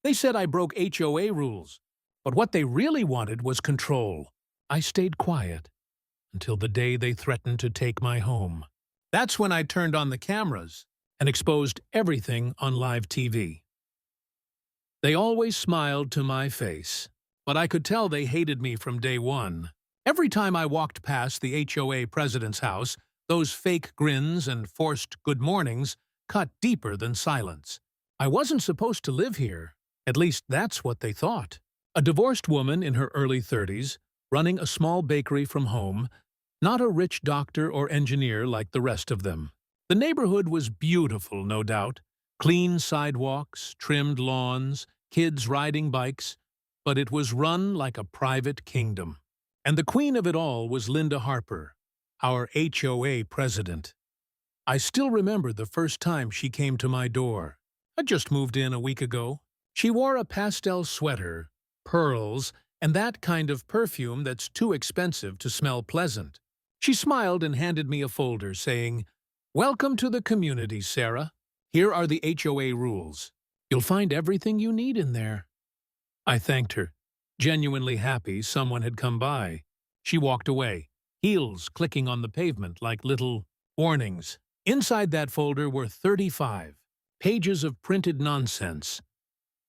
They said I broke HOA rules, but what they really wanted was control. I stayed quiet until the day they threatened to take my home. That's when I turned on the cameras and exposed everything on live TV. They always smiled to my face, but I could tell they hated me from day one. Every time I walked past the HOA president's house, those fake grins and forced good mornings cut deeper than silence. I wasn't supposed to live here. At least that's what they thought. A divorced woman in her early 30s, running a small bakery from home, not a rich doctor or engineer like the rest of them. The neighborhood was beautiful, no doubt. Clean sidewalks, trimmed lawns, kids riding bikes, but it was run like a private kingdom. And the queen of it all was Linda Harper, our HOA president. I still remember the first time she came to my door. I'd just moved in a week ago. She wore a pastel sweater, pearls, and that kind of perfume that's too expensive to smell pleasant. She smiled and handed me a folder saying, "Welcome to the community, Sarah. Here are the HOA rules. You'll find everything you need in there." I thanked her, genuinely happy someone had come by. She walked away, heels clicking on the pavement like little warnings. Inside that folder were 35 pages of printed nonsense.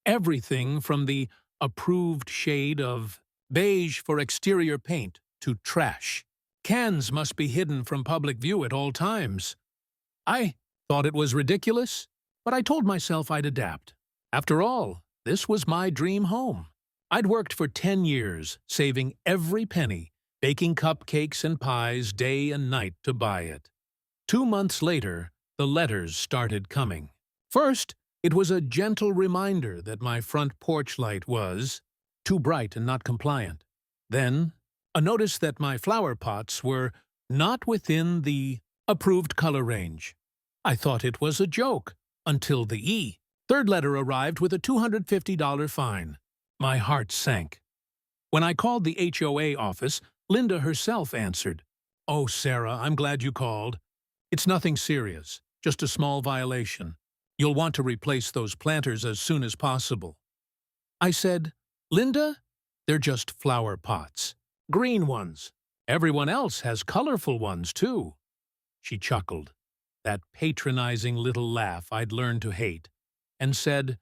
Everything from the approved shade of beige for exterior paint to trash. Cans must be hidden from public view at all times. I thought it was ridiculous, but I told myself I'd adapt. After all, this was my dream home. I'd worked for 10 years, saving every penny, baking cupcakes and pies day and night to buy it. 2 months later, the letters started coming. First, it was a gentle reminder that my front porch light was too bright and not compliant. Then, a notice that my flower pots were not within the approved color range. I thought it was a joke, until the third letter arrived with a $250 fine. My heart sank. When I called the HOA office, Linda herself answered. "Oh, Sarah, I'm glad you called. It's nothing serious, just a small violation. You'll want to replace those planters as soon as possible." I said, "Linda, they're just flower pots. Green ones. Everyone else has colorful ones, too." She chuckled, that patronizing little laugh I'd learned to hate, and said,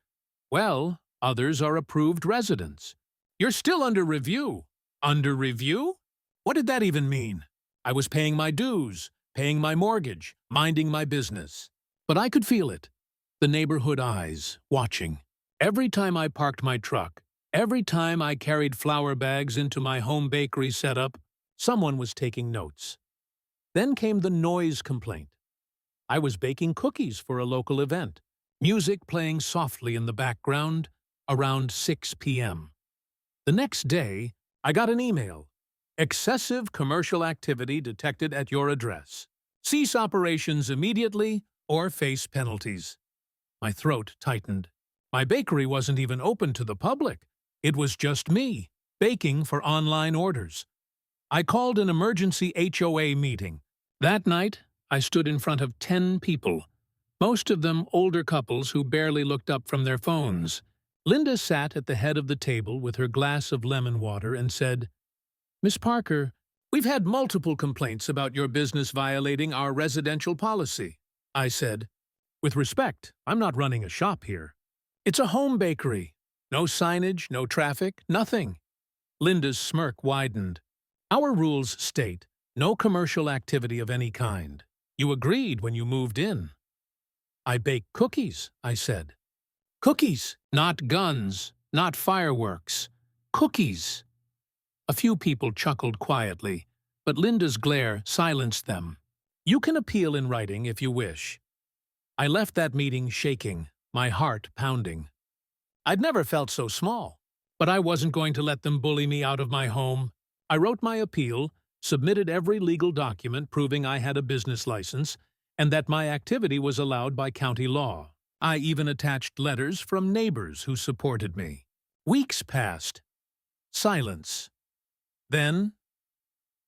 "Well, others are approved residents. You're still under review." Under review? What did that even mean? I was paying my dues, paying my mortgage, minding my business. But I could feel it. The neighborhood eyes, watching. Every time I parked my truck, every time I carried flour bags into my home bakery setup, someone was taking notes. Then came the noise complaint. I was baking cookies for a local event, music playing softly in the background around 6 p.m. The next day, I got an email. "Excessive commercial activity detected at your address. Cease operations immediately or face penalties." My throat tightened. My bakery wasn't even open to the public. It was just me, baking for online orders. I called an emergency HOA meeting. That night, I stood in front of 10 people, most of them older couples who barely looked up from their phones. Linda sat at the head of the table with her glass of lemon water and said, "Miss Parker, we've had multiple complaints about your business violating our residential policy." I said, "With respect, I'm not running a shop here. It's a home bakery. No signage, no traffic, nothing." Linda's smirk widened. "Our rules state no commercial activity of any kind. You agreed when you moved in." "I bake cookies," I said. "Cookies, not guns, not fireworks. Cookies." A few people chuckled quietly, but Linda's glare silenced them. "You can appeal in writing if you wish." I left that meeting shaking, my heart pounding. I'd never felt so small, but I wasn't going to let them bully me out of my home. I wrote my appeal, submitted every legal document proving I had a business license, and that my activity was allowed by county law. I even attached letters from neighbors who supported me. Weeks passed. Silence. Then,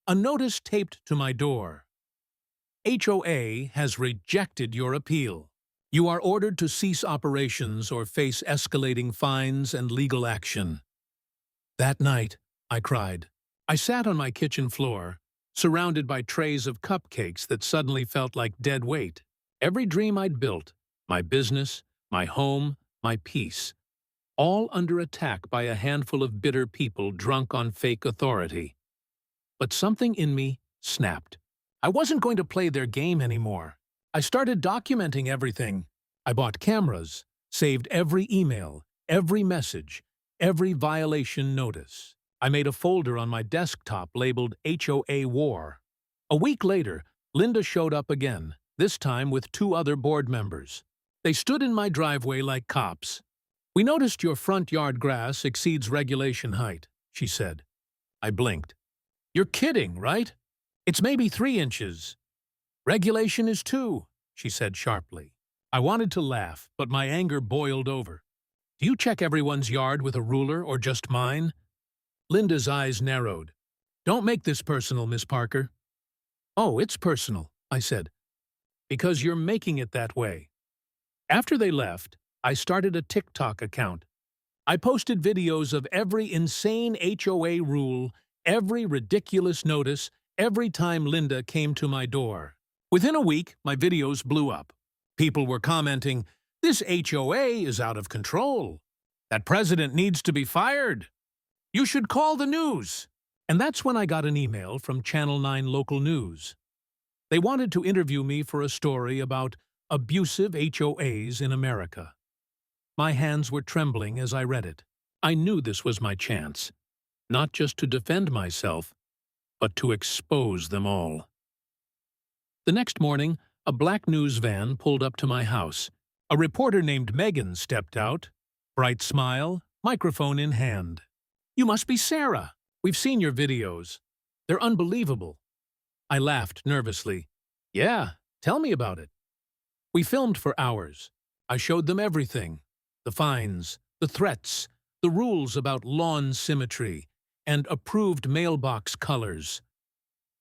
a notice taped to my door. "HOA has rejected your appeal. You are ordered to cease operations or face escalating fines and legal action. That night, I cried. I sat on my kitchen floor, surrounded by trays of cupcakes that suddenly felt like dead weight. Every dream I'd built, my business, my home, my peace, all under attack by a handful of bitter people drunk on fake authority. But something in me snapped. I wasn't going to play their game anymore. I started documenting everything. I bought cameras, saved every email, every message, every violation notice. I made a folder on my desktop labeled HOA War. A week later, Linda showed up again, this time with 2 other board members. They stood in my driveway like cops. "We noticed your front yard grass exceeds regulation height," she said. I blinked. "You're kidding, right? It's maybe 3 inches. Regulation is 2, she said sharply. I wanted to laugh, but my anger boiled over. Do you check everyone's yard with a ruler or just mine? Linda's eyes narrowed. Don't make this personal, Miss Parker. Oh, it's personal, I said, because you're making it that way. After they left, I started a TikTok account. I posted videos of every insane HOA rule, every ridiculous notice, every time Linda came to my door. Within a week, my videos blew up. People were commenting, "This HOA is out of control. That president needs to be fired. You should call the news." And that's when I got an email from Channel 9 Local News. They wanted to interview me for a story about abusive HOAs in America. My hands were trembling as I read it. I knew this was my chance, not just to defend myself, but to expose them all. The next morning, a black news van pulled up to my house. A reporter named Megan stepped out, bright smile, microphone in hand. "You must be Sarah. We've seen your videos. They're unbelievable." I laughed nervously. "Yeah, tell me about it." We filmed for hours. I showed them everything. The fines, the threats, the rules about lawn symmetry, and approved mailbox colors.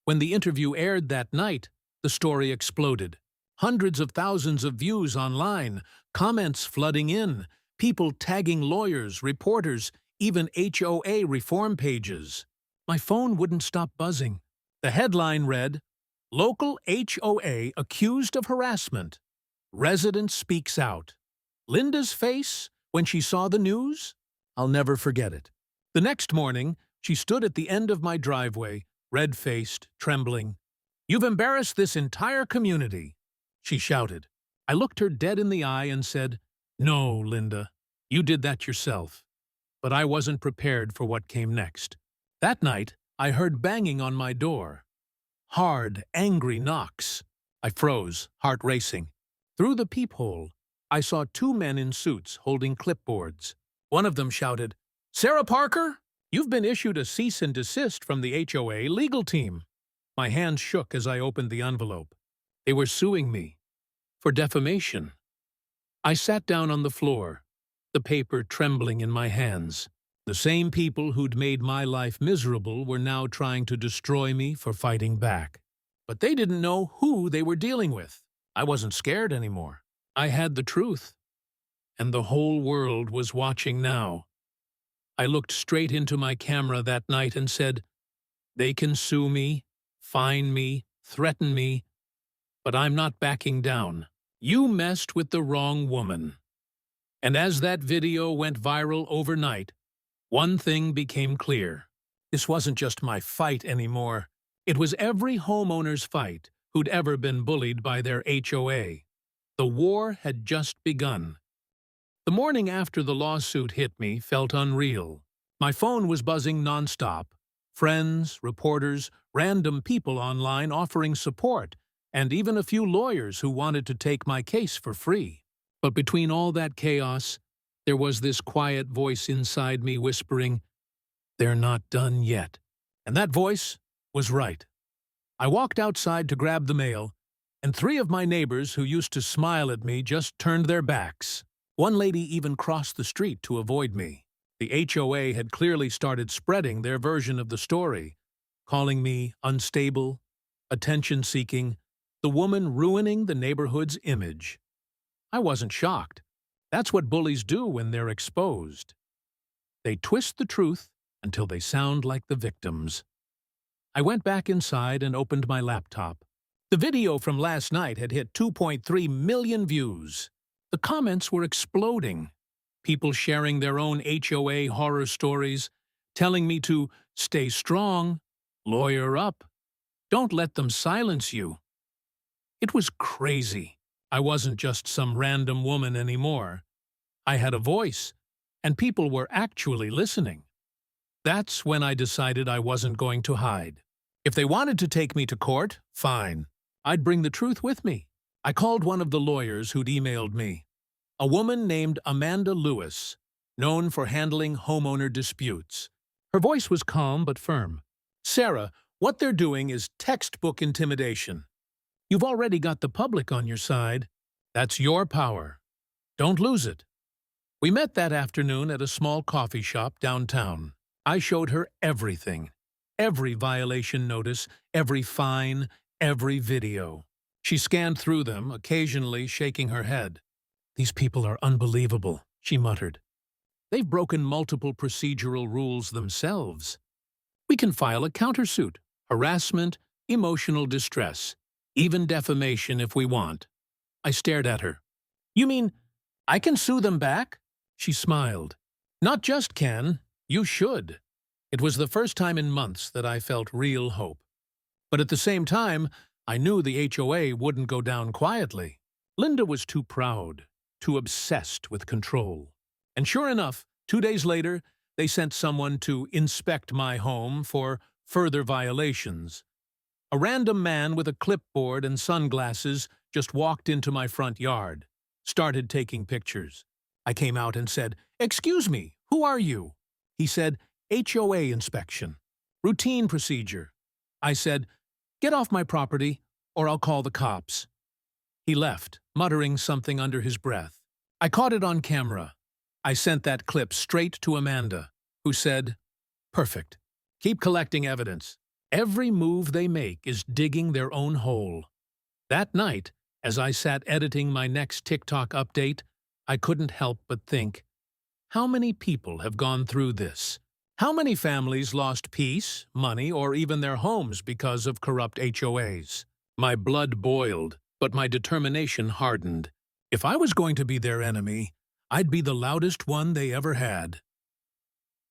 When the interview aired that night, the story exploded. Hundreds of thousands of views online, comments flooding in, people tagging lawyers, reporters, even HOA reform pages. My phone wouldn't stop buzzing. The headline read, "Local HOA accused of harassment. Resident speaks out." Linda's face when she saw the news? I'll never forget it. The next morning, she stood at the end of my driveway, red-faced, trembling. "You've embarrassed this entire community," she shouted. I looked her dead in the eye and said, "No, Linda, you did that yourself." But I wasn't prepared for what came next. That night, I heard banging on my door. Hard, angry knocks. I froze, heart racing. Through the peephole, I saw 2 men in suits holding clipboards. One of them shouted, "Sarah Parker, you've been issued a cease and desist from the HOA legal team." My hands shook as I opened the envelope. They were suing me for defamation. I sat down on the floor, the paper trembling in my hands. The same people who'd made my life miserable were now trying to destroy me for fighting back. But they didn't know who they were dealing with. I wasn't scared anymore. I had the truth, and the whole world was watching now. I looked straight into my camera that night and said, "They can sue me, fine me, threaten me, but I'm not backing down. You messed with the wrong woman." And as that video went viral overnight, one thing became clear. This wasn't just my fight anymore. It was every homeowner's fight who'd ever been bullied by their HOA. The war had just begun. The morning after the lawsuit hit me felt unreal. My phone was buzzing nonstop. Friends, reporters, random people online offering support, and even a few lawyers who wanted to take my case for free. But between all that chaos, there was this quiet voice inside me whispering, "They're not done yet." And that voice was right. I walked outside to grab the mail, and 3 of my neighbors who used to smile at me just turned their backs. One lady even crossed the street to avoid me. The HOA had clearly started spreading their version of the story, calling me unstable, attention-seeking, the woman ruining the neighborhood's image. I wasn't shocked. That's what bullies do when they're exposed. They twist the truth until they sound like the victims. I went back inside and opened my laptop. The video from last night had hit 2.3 million views. The comments were exploding. People sharing their own HOA horror stories, telling me to stay strong, lawyer up, don't let them silence you. It was crazy. I wasn't just some random woman anymore. I had a voice, and people were actually listening. That's when I decided I wasn't going to hide. If they wanted to take me to court, fine. I'd bring the truth with me. I called one of the lawyers who'd emailed me. A woman named Amanda Lewis, known for handling homeowner disputes. Her voice was calm but firm. Sarah, what they're doing is textbook intimidation. You've already got the public on your side. That's your power. Don't lose it. We met that afternoon at a small coffee shop downtown. I showed her everything. Every violation notice, every fine, every video. She scanned through them, occasionally shaking her head. These people are unbelievable, she muttered. They've broken multiple procedural rules themselves. We can file a countersuit, harassment, emotional distress, even defamation if we want. I stared at her. You mean I can sue them back? She smiled. Not just can, you should. It was the first time in months that I felt real hope. But at the same time, I knew the HOA wouldn't go down quietly. Linda was too proud, too obsessed with control. And sure enough, 2 days later, they sent someone to inspect my home for further violations. A random man with a clipboard and sunglasses just walked into my front yard, started taking pictures. I came out and said, "Excuse me, who are you?" He said, "HOA inspection. Routine procedure." I said, "Get off my property, or I'll call the cops." He left, muttering something under his breath. I caught it on camera. I sent that clip straight to Amanda, who said, "Perfect. Keep collecting evidence. Every move they make is digging their own hole." That night, as I sat editing my next TikTok update, I couldn't help but think, how many people have gone through this? How many families lost peace, money, or even their homes because of corrupt HOAs? My blood boiled, but my determination hardened. If I was going to be their enemy, I'd be the loudest one they ever had.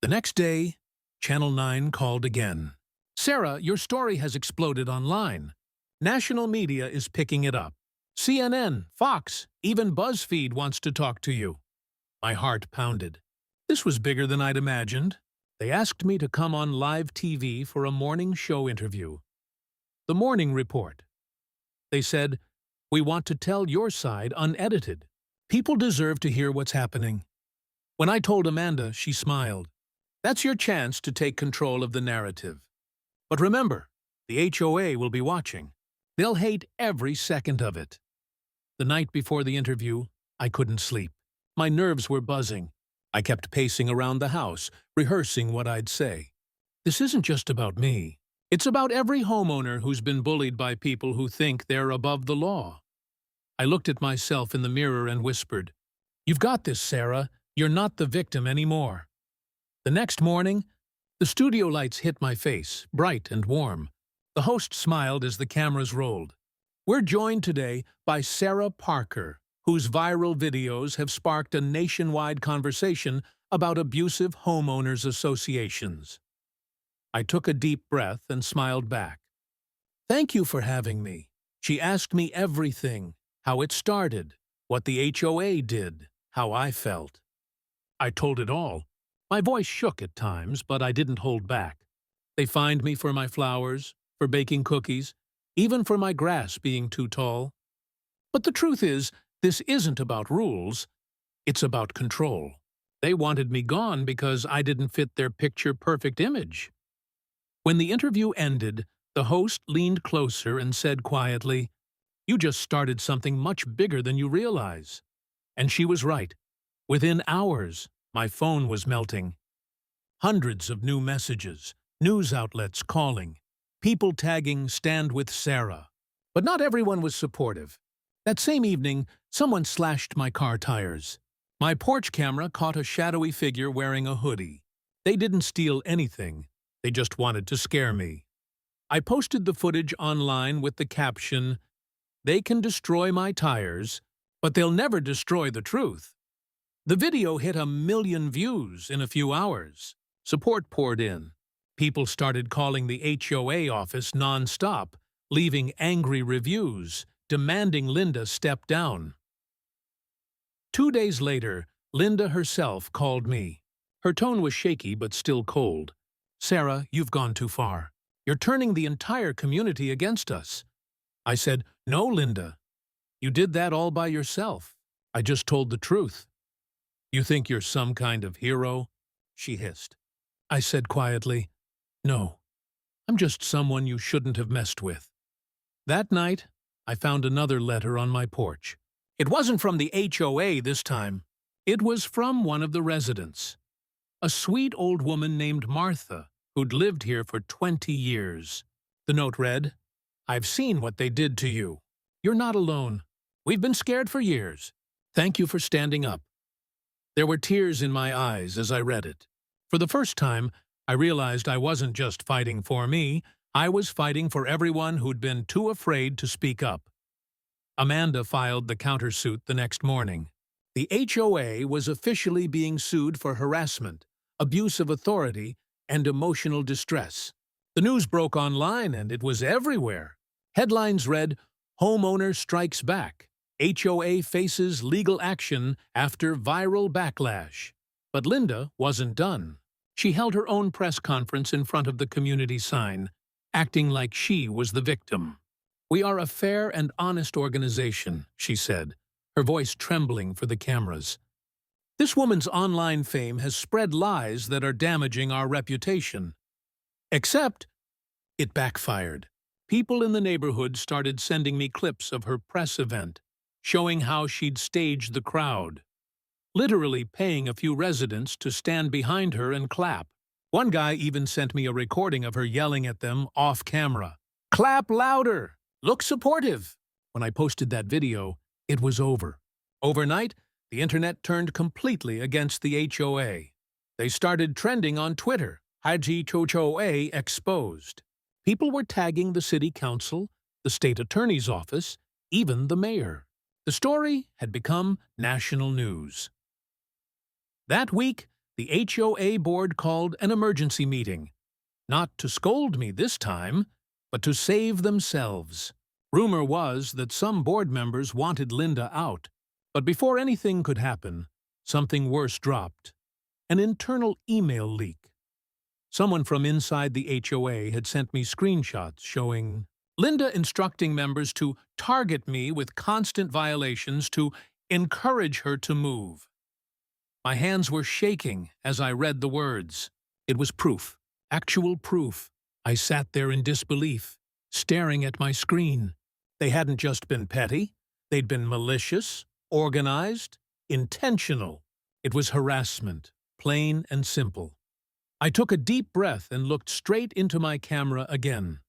The next day, Channel 9 called again. "Sarah, your story has exploded online. National media is picking it up. CNN, Fox, even BuzzFeed wants to talk to you." My heart pounded. This was bigger than I'd imagined. They asked me to come on live TV for a morning show interview. The Morning Report. They said, "We want to tell your side unedited. People deserve to hear what's happening." When I told Amanda, she smiled. "That's your chance to take control of the narrative. But remember, the HOA will be watching. They'll hate every second of it." The night before the interview, I couldn't sleep. My nerves were buzzing. I kept pacing around the house, rehearsing what I'd say. This isn't just about me. It's about every homeowner who's been bullied by people who think they're above the law. I looked at myself in the mirror and whispered, "You've got this, Sarah. You're not the victim anymore." The next morning, the studio lights hit my face, bright and warm. The host smiled as the cameras rolled. We're joined today by Sarah Parker, whose viral videos have sparked a nationwide conversation about abusive homeowners associations. I took a deep breath and smiled back. "Thank you for having me." She asked me everything, how it started, what the HOA did, how I felt. I told it all. My voice shook at times, but I didn't hold back. They fined me for my flowers, for baking cookies, even for my grass being too tall. But the truth is, this isn't about rules. It's about control. They wanted me gone because I didn't fit their picture-perfect image. When the interview ended, the host leaned closer and said quietly, "You just started something much bigger than you realize." And she was right. Within hours, my phone was melting. Hundreds of new messages, news outlets calling, people tagging "Stand with Sarah." But not everyone was supportive. That same evening, someone slashed my car tires. My porch camera caught a shadowy figure wearing a hoodie. They didn't steal anything. They just wanted to scare me. I posted the footage online with the caption, "They can destroy my tires, but they'll never destroy the truth." The video hit 1 million views in a few hours. Support poured in. People started calling the HOA office non-stop, leaving angry reviews, demanding Linda step down. 2 days later, Linda herself called me. Her tone was shaky but still cold. "Sarah, you've gone too far. You're turning the entire community against us." I said, "No, Linda. You did that all by yourself. I just told the truth." "You think you're some kind of hero?" she hissed. I said quietly, "No, I'm just someone you shouldn't have messed with." That night, I found another letter on my porch. It wasn't from the HOA this time. It was from one of the residents. A sweet old woman named Martha, who'd lived here for 20 years. The note read, "I've seen what they did to you. You're not alone. We've been scared for years. Thank you for standing up." There were tears in my eyes as I read it. For the first time, I realized I wasn't just fighting for me, I was fighting for everyone who'd been too afraid to speak up. Amanda filed the countersuit the next morning. The HOA was officially being sued for harassment, abuse of authority, and emotional distress. The news broke online and it was everywhere. Headlines read, "Homeowner strikes back. HOA faces legal action after viral backlash." But Linda wasn't done. She held her own press conference in front of the community sign, acting like she was the victim. "We are a fair and honest organization," she said, her voice trembling for the cameras. "This woman's online fame has spread lies that are damaging our reputation." Except, it backfired. People in the neighborhood started sending me clips of her press event, showing how she'd staged the crowd, literally paying a few residents to stand behind her and clap. One guy even sent me a recording of her yelling at them off camera. "Clap louder! Look supportive!" When I posted that video, it was over. Overnight, the internet turned completely against the HOA. They started trending on Twitter, HOA exposed. People were tagging the city council, the state attorney's office, even the mayor. The story had become national news. That week, the HOA board called an emergency meeting. Not to scold me this time, but to save themselves. Rumor was that some board members wanted Linda out. But before anything could happen, something worse dropped. An internal email leak. Someone from inside the HOA had sent me screenshots showing Linda instructing members to target me with constant violations to encourage her to move. My hands were shaking as I read the words. It was proof, actual proof. I sat there in disbelief, staring at my screen. They hadn't just been petty, they'd been malicious, organized, intentional. It was harassment, plain and simple. I took a deep breath and looked straight into my camera again.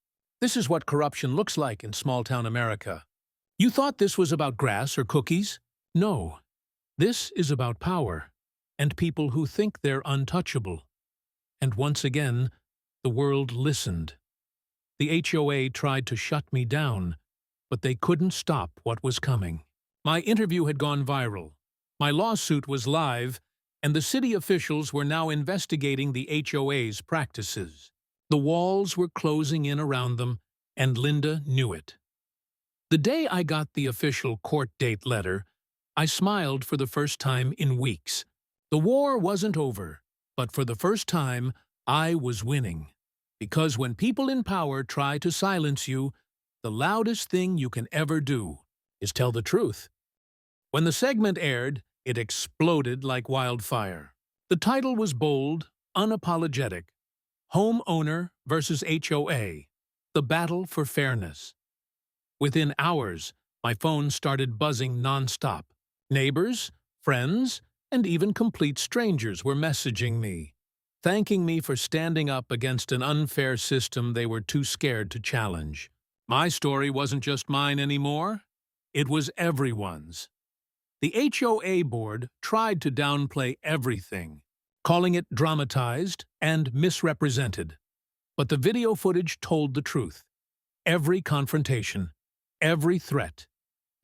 This is what corruption looks like in small-town America. You thought this was about grass or cookies? No. This is about power, and people who think they're untouchable. And once again, the world listened. The HOA tried to shut me down, but they couldn't stop what was coming. My interview had gone viral. My lawsuit was live, and the city officials were now investigating the HOA's practices. The walls were closing in around them, and Linda knew it. The day I got the official court date letter, I smiled for the first time in weeks. The war wasn't over, but for the first time, I was winning. Because when people in power try to silence you, the loudest thing you can ever do is tell the truth. When the segment aired, it exploded like wildfire. The title was bold, unapologetic. Homeowner versus HOA, the battle for fairness. Within hours, my phone started buzzing nonstop. Neighbors, friends, and even complete strangers were messaging me, thanking me for standing up against an unfair system they were too scared to challenge. My story wasn't just mine anymore. It was everyone's. The HOA board tried to downplay everything, calling it dramatized and misrepresented. But the video footage told the truth. Every confrontation, every threat,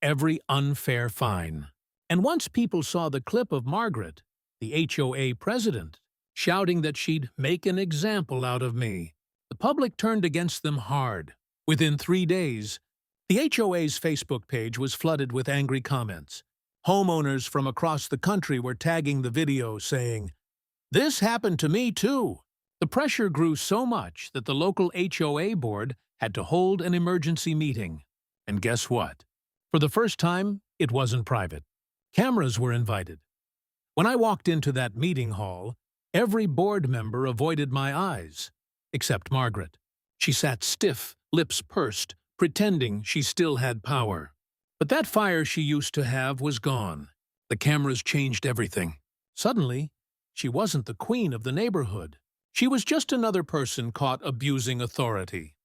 every unfair fine. And once people saw the clip of Margaret, the HOA president, shouting that she'd make an example out of me, the public turned against them hard. Within 3 days, the HOA's Facebook page was flooded with angry comments. Homeowners from across the country were tagging the video saying, "This happened to me too." The pressure grew so much that the local HOA board had to hold an emergency meeting. And guess what? For the first time, it wasn't private. Cameras were invited. When I walked into that meeting hall, every board member avoided my eyes, except Margaret. She sat stiff, lips pursed, pretending she still had power. But that fire she used to have was gone. The cameras changed everything. Suddenly, she wasn't the queen of the neighborhood. She was just another person caught abusing authority.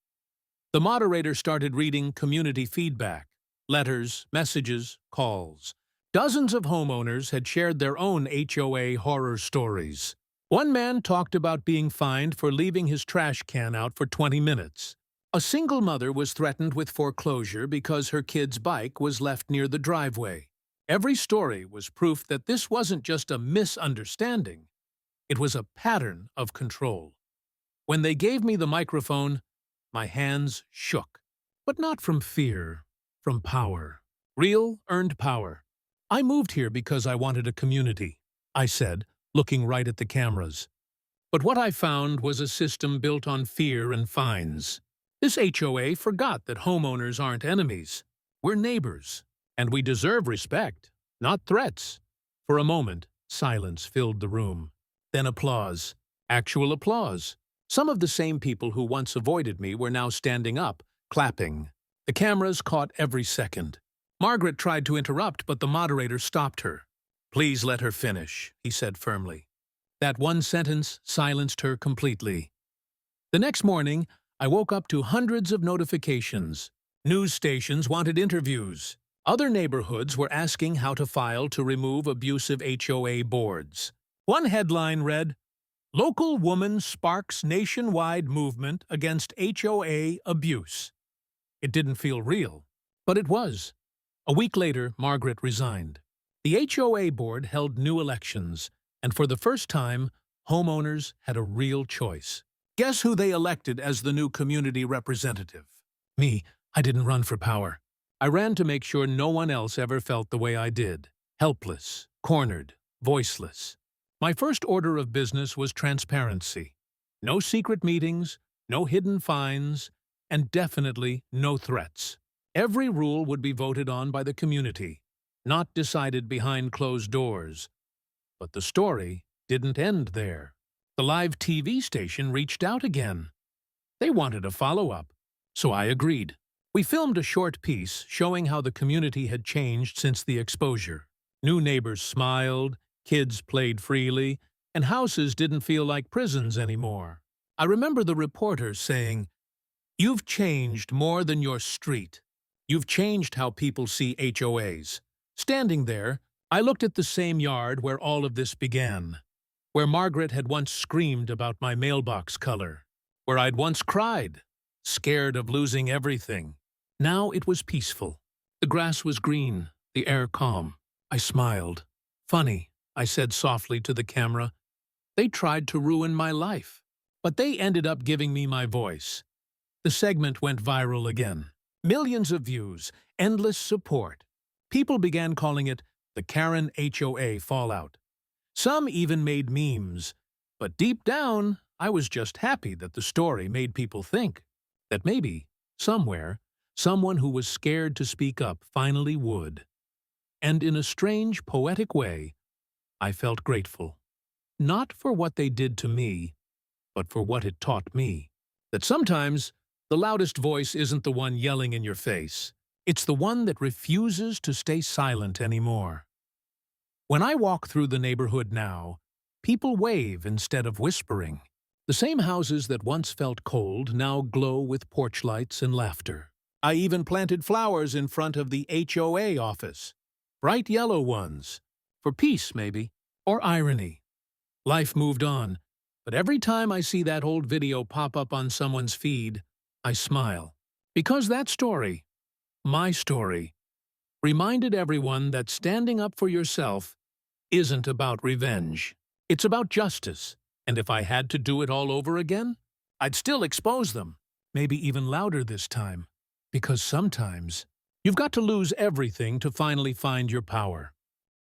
The moderator started reading community feedback, letters, messages, calls. Dozens of homeowners had shared their own HOA horror stories. One man talked about being fined for leaving his trash can out for 20 minutes. A single mother was threatened with foreclosure because her kid's bike was left near the driveway. Every story was proof that this wasn't just a misunderstanding. It was a pattern of control. When they gave me the microphone, my hands shook. But not from fear, from power. Real, earned power. "I moved here because I wanted a community," I said, looking right at the cameras. But what I found was a system built on fear and fines. This HOA forgot that homeowners aren't enemies. We're neighbors, and we deserve respect, not threats. For a moment, silence filled the room. Then applause. Actual applause. Some of the same people who once avoided me were now standing up, clapping. The cameras caught every second. Margaret tried to interrupt, but the moderator stopped her. "Please let her finish," he said firmly. That one sentence silenced her completely. The next morning, I woke up to hundreds of notifications. News stations wanted interviews. Other neighborhoods were asking how to file to remove abusive HOA boards. One headline read, "Local Woman Sparks Nationwide Movement Against HOA Abuse." It didn't feel real, but it was. A week later, Margaret resigned. The HOA board held new elections, and for the first time, homeowners had a real choice. Guess who they elected as the new community representative? Me. I didn't run for power. I ran to make sure no one else ever felt the way I did. Helpless, cornered, voiceless. My first order of business was transparency. No secret meetings, no hidden fines, and definitely no threats. Every rule would be voted on by the community, not decided behind closed doors. But the story didn't end there. The live TV station reached out again. They wanted a follow-up, so I agreed. We filmed a short piece showing how the community had changed since the exposure. New neighbors smiled, kids played freely, and houses didn't feel like prisons anymore. I remember the reporters saying, "You've changed more than your street. You've changed how people see HOAs." Standing there, I looked at the same yard where all of this began, where Margaret had once screamed about my mailbox color, where I'd once cried, scared of losing everything. Now it was peaceful. The grass was green, the air calm. I smiled. "Funny," I said softly to the camera. "They tried to ruin my life, but they ended up giving me my voice." The segment went viral again. Millions of views, endless support. People began calling it the Karen HOA fallout. Some even made memes. But deep down, I was just happy that the story made people think that maybe, somewhere, someone who was scared to speak up finally would. And in a strange, poetic way, I felt grateful. Not for what they did to me, but for what it taught me. That sometimes, the loudest voice isn't the one yelling in your face. It's the one that refuses to stay silent anymore. When I walk through the neighborhood now, people wave instead of whispering. The same houses that once felt cold now glow with porch lights and laughter. I even planted flowers in front of the HOA office. Bright yellow ones. For peace, maybe. Or irony. Life moved on, but every time I see that old video pop up on someone's feed, I smile. Because that story, my story, reminded everyone that standing up for yourself isn't about revenge. It's about justice. And if I had to do it all over again, I'd still expose them. Maybe even louder this time. Because sometimes, you've got to lose everything to finally find your power.